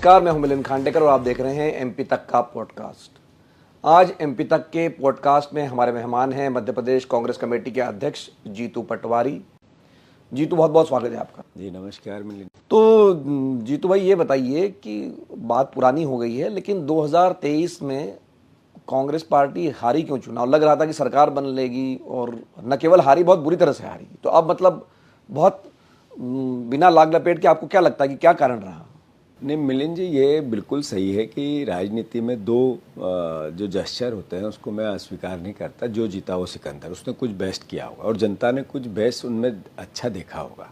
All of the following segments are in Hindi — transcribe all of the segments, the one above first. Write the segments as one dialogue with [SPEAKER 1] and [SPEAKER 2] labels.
[SPEAKER 1] नमस्कार, मैं हूं मिलिंद खांडेकर और आप देख रहे हैं एमपी तक का पॉडकास्ट। आज एमपी तक के पॉडकास्ट में हमारे मेहमान हैं मध्य प्रदेश कांग्रेस कमेटी के अध्यक्ष जीतू पटवारी। जीतू, बहुत बहुत स्वागत है आपका।
[SPEAKER 2] जी नमस्कार मिलिंद।
[SPEAKER 1] तो जीतू भाई, ये बताइए कि बात पुरानी हो गई है, लेकिन 2023 में कांग्रेस पार्टी हारी क्यों? चुनाव लग रहा था कि सरकार बन लेगी और न केवल हारी, बहुत बुरी तरह से हारी। तो अब मतलब बहुत बिना लाग लपेट के आपको क्या लगता है कि क्या कारण रहा?
[SPEAKER 2] नहीं मिलिंद जी, ये बिल्कुल सही है कि राजनीति में दो जो जेस्चर होते हैं उसको मैं अस्वीकार नहीं करता। जो जीता वो सिकंदर, उसने कुछ बेस्ट किया होगा और जनता ने कुछ बेस्ट उनमें अच्छा देखा होगा।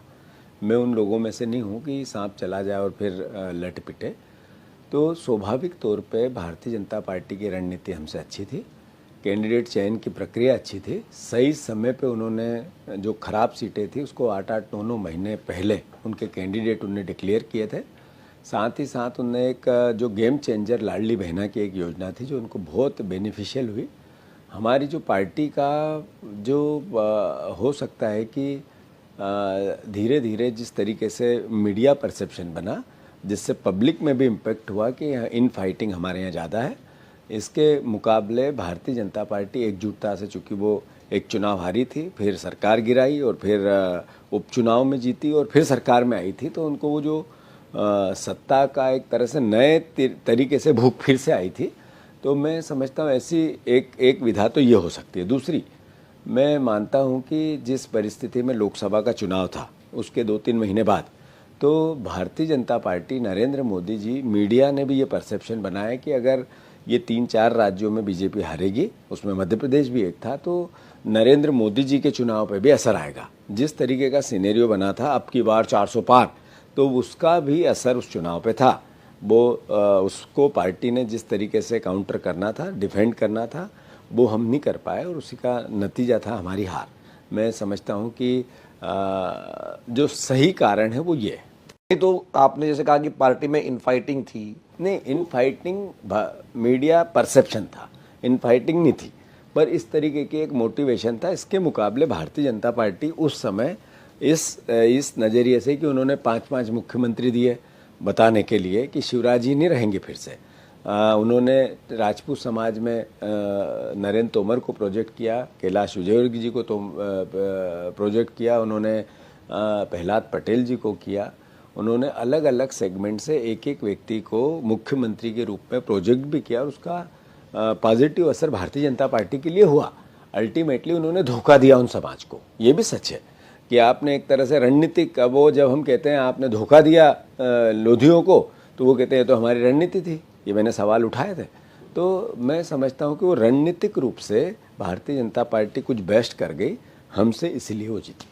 [SPEAKER 2] मैं उन लोगों में से नहीं हूँ कि सांप चला जाए और फिर लट पिटे। तो स्वाभाविक तौर पे भारतीय जनता पार्टी की रणनीति हमसे अच्छी थी, कैंडिडेट चयन की प्रक्रिया अच्छी थी, सही समय पे उन्होंने जो खराब सीटें थी उसको 8-8, 9-9 महीने पहले उनके कैंडिडेट उन्हें डिक्लेयर किए थे। साथ ही साथ उन्हें एक जो गेम चेंजर लाडली बहना की एक योजना थी जो उनको बहुत बेनिफिशियल हुई। हमारी जो पार्टी का जो हो सकता है कि धीरे धीरे जिस तरीके से मीडिया परसेप्शन बना, जिससे पब्लिक में भी इम्पेक्ट हुआ कि इन फाइटिंग हमारे यहाँ ज़्यादा है, इसके मुकाबले भारतीय जनता पार्टी एकजुटता से, चूँकि वो एक चुनाव हारी थी, फिर सरकार गिराई और फिर उपचुनाव में जीती और फिर सरकार में आई थी, तो उनको वो जो सत्ता का एक तरह से नए तरीके से भूख फिर से आई थी। तो मैं समझता हूँ ऐसी एक विधा तो ये हो सकती है। दूसरी, मैं मानता हूँ कि जिस परिस्थिति में लोकसभा का चुनाव था उसके 2-3 महीने बाद, तो भारतीय जनता पार्टी, नरेंद्र मोदी जी, मीडिया ने भी ये परसेप्शन बनाया कि अगर ये 3-4 राज्यों में बीजेपी हारेगी, उसमें मध्य प्रदेश भी एक था, तो नरेंद्र मोदी जी के चुनाव पर भी असर आएगा। जिस तरीके का सिनेरियो बना था, अब की बार 400 पार, तो उसका भी असर उस चुनाव पे था। वो उसको पार्टी ने जिस तरीके से काउंटर करना था, डिफेंड करना था, वो हम नहीं कर पाए और उसी का नतीजा था हमारी हार। मैं समझता हूँ कि जो सही कारण है वो ये है।
[SPEAKER 1] तो आपने जैसे कहा कि पार्टी में इनफाइटिंग थी।
[SPEAKER 2] नहीं, इनफाइटिंग मीडिया परसेप्शन था, इनफाइटिंग नहीं थी, पर इस तरीके की एक मोटिवेशन था। इसके मुकाबले भारतीय जनता पार्टी उस समय इस नज़रिए से कि उन्होंने 5-5 मुख्यमंत्री दिए बताने के लिए कि शिवराज जी नहीं रहेंगे फिर से। उन्होंने राजपूत समाज में नरेंद्र तोमर को प्रोजेक्ट किया, कैलाश विजयवर्गीय जी को प्रोजेक्ट किया, उन्होंने प्रहलाद पटेल जी को किया। उन्होंने अलग अलग सेगमेंट से एक एक व्यक्ति को मुख्यमंत्री के रूप में प्रोजेक्ट भी किया और उसका पॉजिटिव असर भारतीय जनता पार्टी के लिए हुआ। अल्टीमेटली उन्होंने धोखा दिया उन समाज को। ये भी सच है कि आपने एक तरह से रणनीतिक, वो जब हम कहते हैं आपने धोखा दिया लोधियों को, तो वो कहते हैं तो हमारी रणनीति थी। ये मैंने सवाल उठाए थे। तो मैं समझता हूँ कि वो रणनीतिक रूप से भारतीय जनता पार्टी कुछ बेस्ट कर गई हमसे, इसलिए वो जीती।